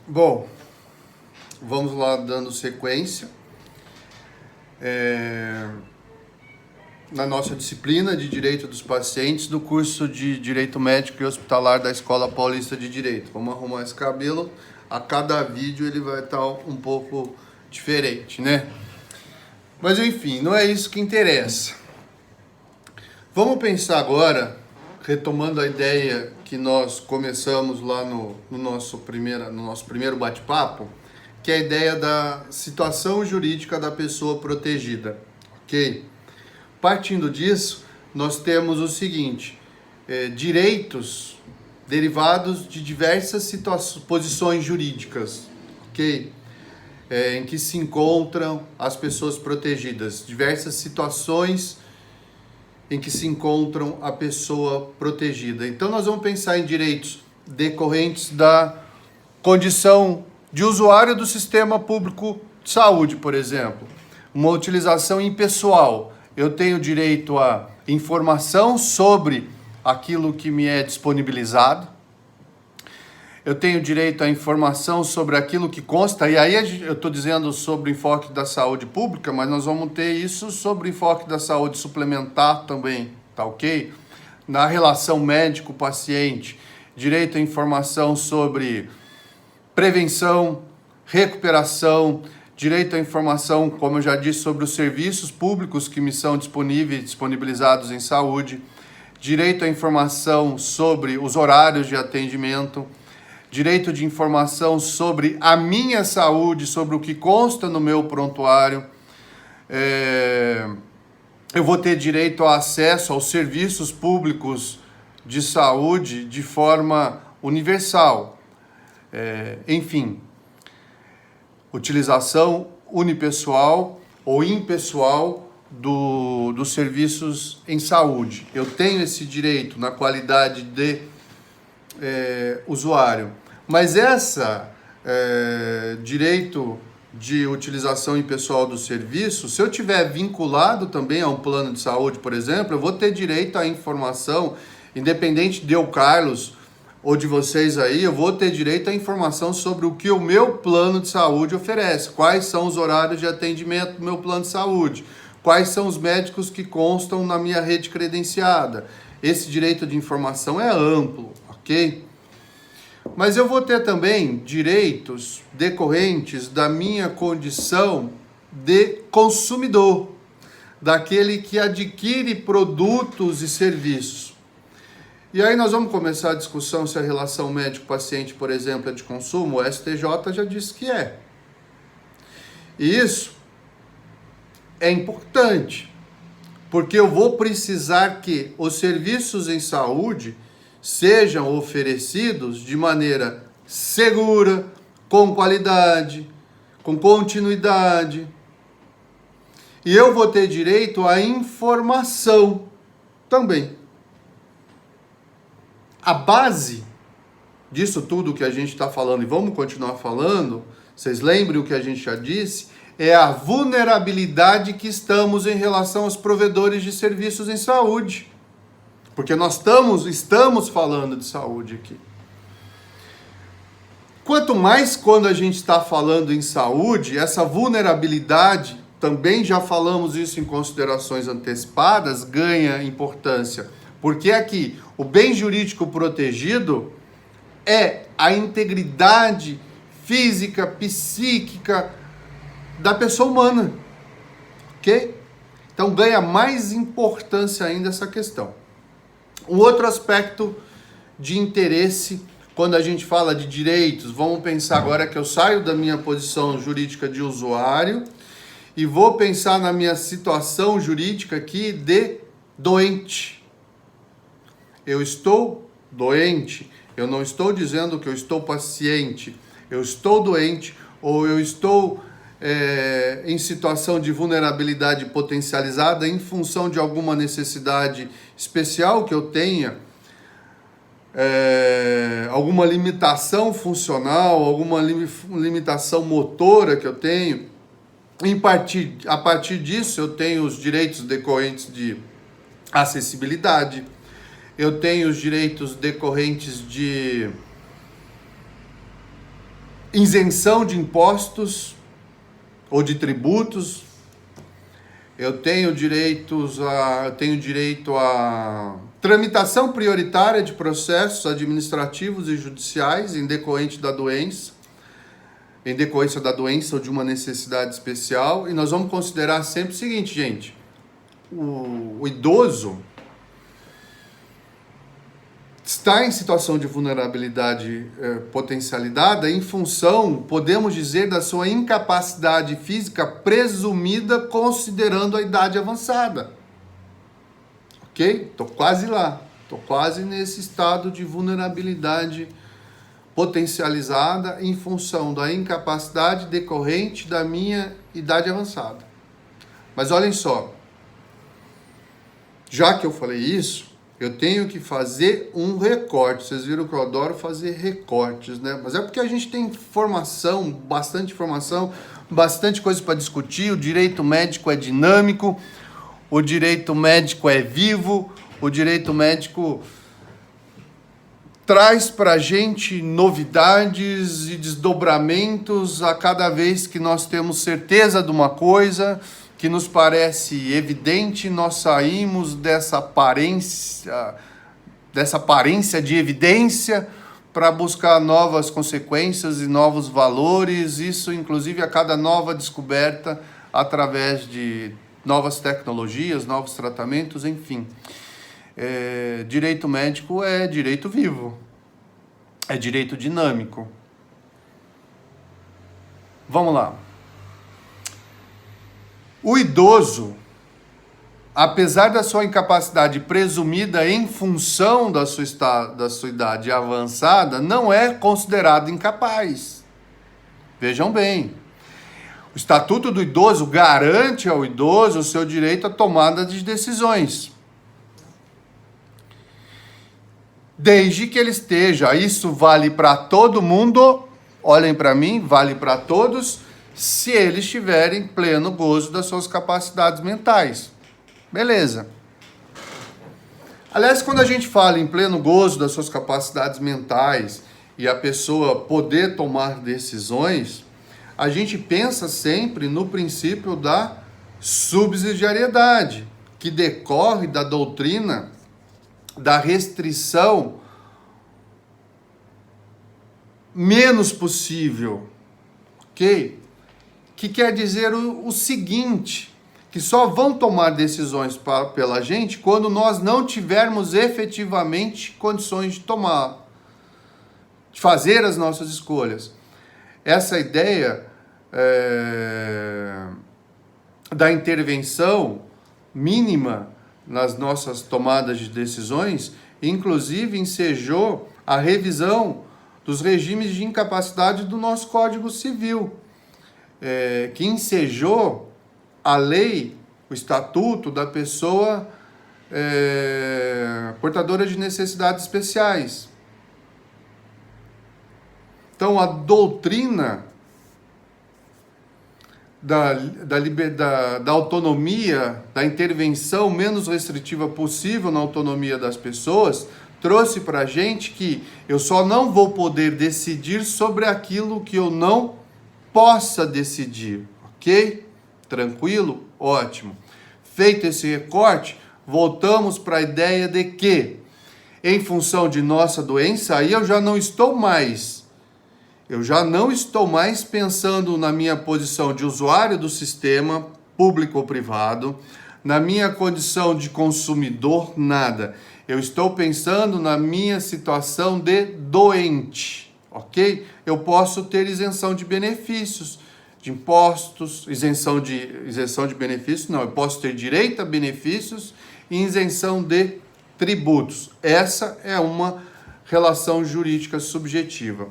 Bom, vamos lá dando sequência na nossa disciplina de Direito dos Pacientes do curso de Direito Médico e Hospitalar da Escola Paulista de Direito. Vamos arrumar esse cabelo, a cada vídeo ele vai estar um pouco diferente, né? Mas enfim, não é isso que interessa. Vamos pensar agora, retomando a ideia que nós começamos lá no nosso primeiro bate-papo, que é a ideia da situação jurídica da pessoa protegida, ok? Partindo disso, nós temos o seguinte, direitos derivados de diversas posições jurídicas, ok? Em que se encontram as pessoas protegidas, diversas situações em que se encontram a pessoa protegida. Então nós vamos pensar em direitos decorrentes da condição de usuário do sistema público de saúde, por exemplo. Uma utilização impessoal. Eu tenho direito à informação sobre aquilo que me é disponibilizado. Eu tenho direito à informação sobre aquilo que consta, e aí eu estou dizendo sobre o enfoque da saúde pública, mas nós vamos ter isso sobre o enfoque da saúde suplementar também, tá ok? Na relação médico-paciente, direito à informação sobre prevenção, recuperação, direito à informação, como eu já disse, sobre os serviços públicos que me são disponibilizados em saúde, direito à informação sobre os horários de atendimento, direito de informação sobre a minha saúde, sobre o que consta no meu prontuário. Eu vou ter direito a acesso aos serviços públicos de saúde de forma universal. Enfim, utilização unipessoal ou impessoal dos serviços em saúde. Eu tenho esse direito na qualidade de usuário. Mas direito de utilização impessoal do serviço, se eu tiver vinculado também a um plano de saúde, por exemplo, eu vou ter direito à informação, independente de eu, Carlos, ou de vocês aí, eu vou ter direito à informação sobre o que o meu plano de saúde oferece, quais são os horários de atendimento do meu plano de saúde, quais são os médicos que constam na minha rede credenciada. Esse direito de informação é amplo, ok? Mas eu vou ter também direitos decorrentes da minha condição de consumidor, daquele que adquire produtos e serviços. E aí nós vamos começar a discussão se a relação médico-paciente, por exemplo, é de consumo. O STJ já disse que é. E isso é importante, porque eu vou precisar que os serviços em saúde sejam oferecidos de maneira segura, com qualidade, com continuidade. E eu vou ter direito à informação também. A base disso tudo que a gente está falando, e vamos continuar falando, vocês lembrem o que a gente já disse, é a vulnerabilidade que estamos em relação aos provedores de serviços em saúde. Porque nós estamos falando de saúde aqui. Quanto mais quando a gente está falando em saúde, essa vulnerabilidade, também já falamos isso em considerações antecipadas, ganha importância. Porque aqui, o bem jurídico protegido é a integridade física, psíquica da pessoa humana. Ok? Então ganha mais importância ainda essa questão. Um outro aspecto de interesse, quando a gente fala de direitos, vamos pensar agora que eu saio da minha posição jurídica de usuário e vou pensar na minha situação jurídica aqui de doente. Eu estou doente, eu não estou dizendo que eu estou paciente, eu estou doente ou eu estou em situação de vulnerabilidade potencializada em função de alguma necessidade especial que eu tenha, alguma limitação funcional, alguma limitação motora que eu tenho. A partir disso, eu tenho os direitos decorrentes de acessibilidade, eu tenho os direitos decorrentes de isenção de impostos ou de tributos. Eu tenho direito a tramitação prioritária de processos administrativos e judiciais em decorrência da doença ou de uma necessidade especial. E nós vamos considerar sempre o seguinte, gente: o idoso está em situação de vulnerabilidade potencializada em função, podemos dizer, da sua incapacidade física presumida considerando a idade avançada. Ok? Estou quase lá. Estou quase nesse estado de vulnerabilidade potencializada em função da incapacidade decorrente da minha idade avançada. Mas olhem só. Já que eu falei isso, eu tenho que fazer um recorte. Vocês viram que eu adoro fazer recortes, né? Mas é porque a gente tem informação, bastante coisa para discutir. O direito médico é dinâmico, o direito médico é vivo, o direito médico traz para a gente novidades e desdobramentos a cada vez que nós temos certeza de uma coisa que nos parece evidente, nós saímos dessa aparência de evidência para buscar novas consequências e novos valores, isso inclusive a cada nova descoberta através de novas tecnologias, novos tratamentos, enfim. Direito médico é direito vivo, é direito dinâmico. Vamos lá. O idoso, apesar da sua incapacidade presumida em função da sua idade avançada, não é considerado incapaz. Vejam bem, o Estatuto do Idoso garante ao idoso o seu direito à tomada de decisões. Desde que ele esteja, isso vale para todo mundo, olhem para mim, vale para todos, se eles tiverem pleno gozo das suas capacidades mentais. Beleza. Aliás, quando a gente fala em pleno gozo das suas capacidades mentais e a pessoa poder tomar decisões, a gente pensa sempre no princípio da subsidiariedade, que decorre da doutrina da restrição menos possível, ok? Que quer dizer o seguinte, que só vão tomar decisões pela gente quando nós não tivermos efetivamente condições de fazer as nossas escolhas. Essa ideia da intervenção mínima nas nossas tomadas de decisões, inclusive ensejou a revisão dos regimes de incapacidade do nosso Código Civil, que ensejou a lei, o estatuto da pessoa portadora de necessidades especiais. Então, a doutrina da autonomia, da intervenção menos restritiva possível na autonomia das pessoas, trouxe para a gente que eu só não vou poder decidir sobre aquilo que eu não possa decidir, ok? Tranquilo? Ótimo. Feito esse recorte, voltamos para a ideia de que, em função de nossa doença, aí eu já não estou mais pensando na minha posição de usuário do sistema, público ou privado, na minha condição de consumidor, nada. Eu estou pensando na minha situação de doente, ok? Eu posso ter isenção de benefícios, de impostos, isenção de benefícios, não, eu posso ter direito a benefícios e isenção de tributos. Essa é uma relação jurídica subjetiva.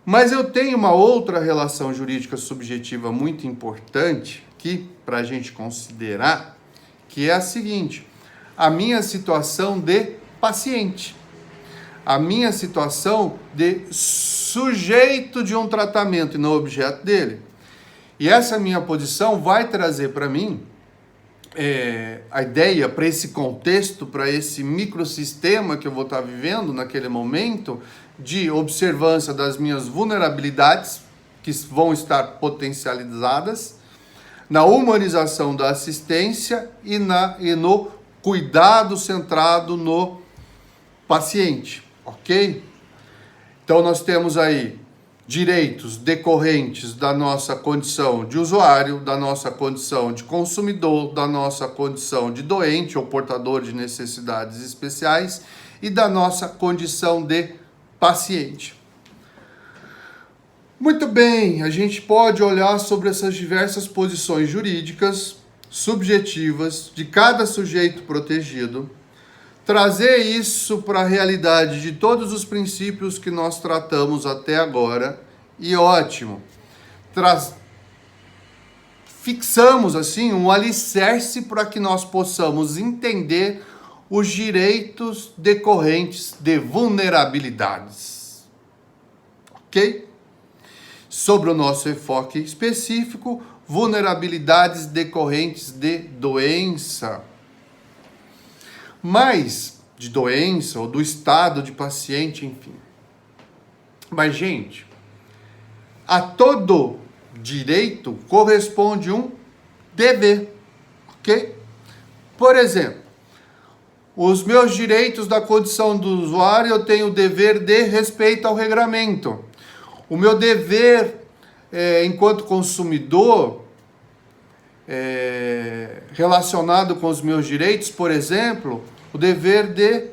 Mas eu tenho uma outra relação jurídica subjetiva muito importante aqui para a gente considerar, que é a seguinte: a minha situação de paciente, a minha situação de sujeito de um tratamento e não objeto dele. E essa minha posição vai trazer para mim a ideia, para esse contexto, para esse microsistema que eu vou estar vivendo naquele momento, de observância das minhas vulnerabilidades que vão estar potencializadas na humanização da assistência e no cuidado centrado no paciente, ok? Então nós temos aí direitos decorrentes da nossa condição de usuário, da nossa condição de consumidor, da nossa condição de doente ou portador de necessidades especiais e da nossa condição de paciente. Muito bem, a gente pode olhar sobre essas diversas posições jurídicas, subjetivas, de cada sujeito protegido, trazer isso para a realidade de todos os princípios que nós tratamos até agora, e ótimo, fixamos assim um alicerce para que nós possamos entender os direitos decorrentes de vulnerabilidades. Ok? Sobre o nosso enfoque específico, vulnerabilidades decorrentes de doença. Mas, de doença ou do estado de paciente, enfim. Mas, gente, a todo direito corresponde um dever, ok? Por exemplo, os meus direitos da condição do usuário, eu tenho o dever de respeito ao regramento. O meu dever, enquanto consumidor, relacionado com os meus direitos, por exemplo, o dever de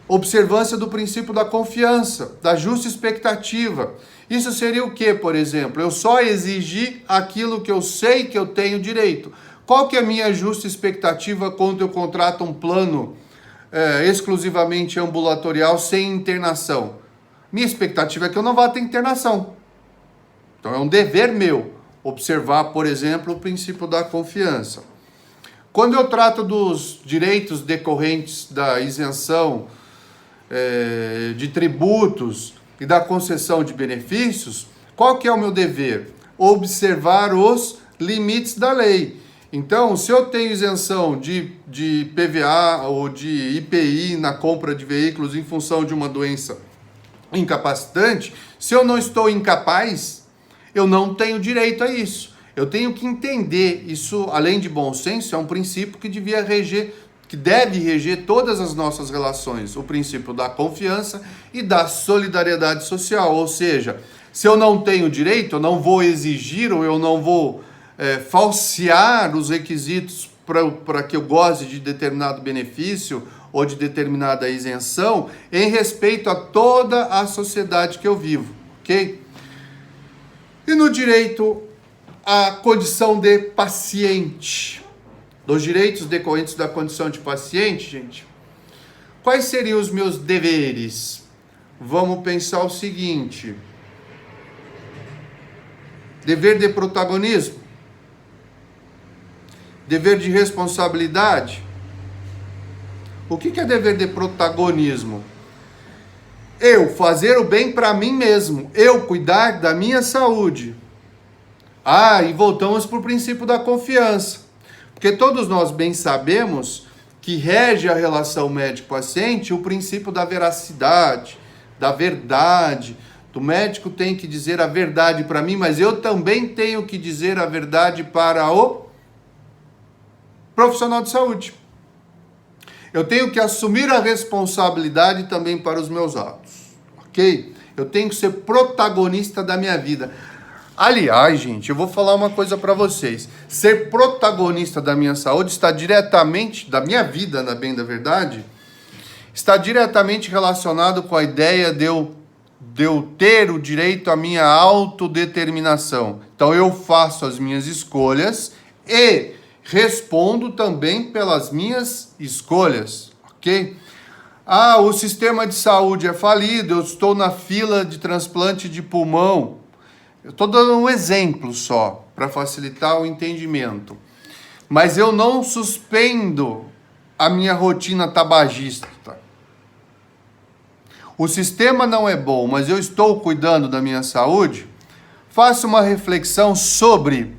observância do princípio da confiança, da justa expectativa. Isso seria o quê, por exemplo? Eu só exigir aquilo que eu sei que eu tenho direito. Qual que é a minha justa expectativa quando eu contrato um plano exclusivamente ambulatorial sem internação? Minha expectativa é que eu não vá ter internação. Então é um dever meu observar, por exemplo, o princípio da confiança. Quando eu trato dos direitos decorrentes da isenção de tributos e da concessão de benefícios, qual que é o meu dever? Observar os limites da lei. Então, se eu tenho isenção de PVA ou de IPI na compra de veículos em função de uma doença incapacitante, se eu não estou incapaz, eu não tenho direito a isso. Eu tenho que entender isso, além de bom senso, é um princípio que deve reger todas as nossas relações, o princípio da confiança e da solidariedade social. Ou seja, se eu não tenho direito, eu não vou exigir ou eu não vou falsear os requisitos para que eu goze de determinado benefício ou de determinada isenção em respeito a toda a sociedade que eu vivo, ok? E no direito à condição de paciente, dos direitos decorrentes da condição de paciente, gente, quais seriam os meus deveres? Vamos pensar o seguinte: dever de protagonismo, dever de responsabilidade. O que é dever de protagonismo? Eu fazer o bem para mim mesmo, eu cuidar da minha saúde. E voltamos para o princípio da confiança, porque todos nós bem sabemos que rege a relação médico-paciente o princípio da veracidade, da verdade. O médico tem que dizer a verdade para mim, mas eu também tenho que dizer a verdade para o profissional de saúde. Eu tenho que assumir a responsabilidade também para os meus atos, ok? Eu tenho que ser protagonista da minha vida. Aliás, gente, eu vou falar uma coisa para vocês. Ser protagonista da minha saúde está diretamente, da minha vida, na bem da verdade, está diretamente relacionado com a ideia de eu ter o direito à minha autodeterminação. Então eu faço as minhas escolhas e respondo também pelas minhas escolhas, ok? O sistema de saúde é falido, eu estou na fila de transplante de pulmão. Eu estou dando um exemplo só, para facilitar o entendimento. Mas eu não suspendo a minha rotina tabagista. O sistema não é bom, mas eu estou cuidando da minha saúde. Faça uma reflexão sobre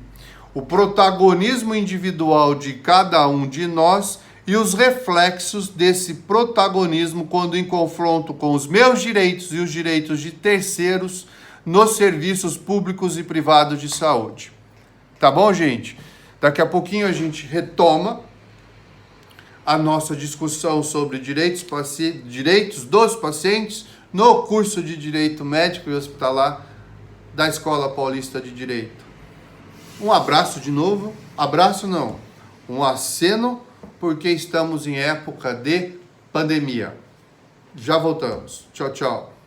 o protagonismo individual de cada um de nós e os reflexos desse protagonismo quando em confronto com os meus direitos e os direitos de terceiros nos serviços públicos e privados de saúde. Tá bom, gente? Daqui a pouquinho a gente retoma a nossa discussão sobre direitos dos pacientes no curso de Direito Médico e Hospitalar da Escola Paulista de Direito. Um abraço de novo. Abraço não, um aceno, porque estamos em época de pandemia. Já voltamos. Tchau, tchau.